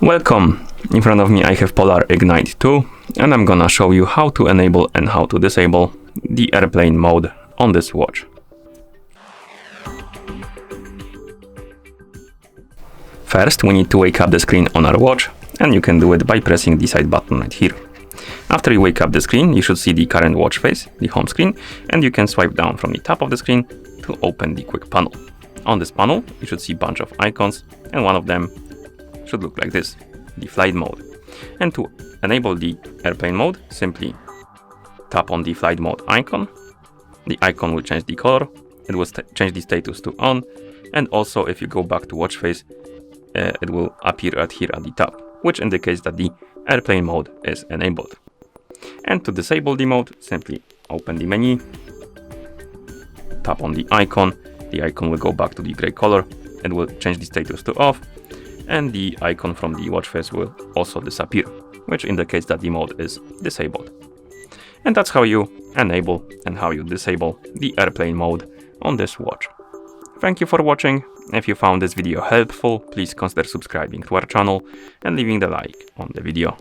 Welcome! In front of me I have Polar Ignite 2 and I'm gonna show you how to enable and how to disable the airplane mode on this watch. First we need to wake up the screen on our watch, and you can do it by pressing the side button right here. After you wake up the screen, you should see the current watch face, the home screen, and you can swipe down from the top of the screen to open the quick panel. On this panel you should see a bunch of icons, and one of them should look like this, the flight mode. And to enable the airplane mode, simply tap on the flight mode icon. The icon will change the color, it will change the status to on, and also if you go back to watch face, it will appear here at the top, which indicates that the airplane mode is enabled. And to disable the mode, simply open the menu, tap on the icon will go back to the gray color, it will change the status to off, and the icon from the watch face will also disappear, which indicates that the mode is disabled. And that's how you enable and how you disable the airplane mode on this watch. Thank you for watching. If you found this video helpful, please consider subscribing to our channel and leaving the like on the video.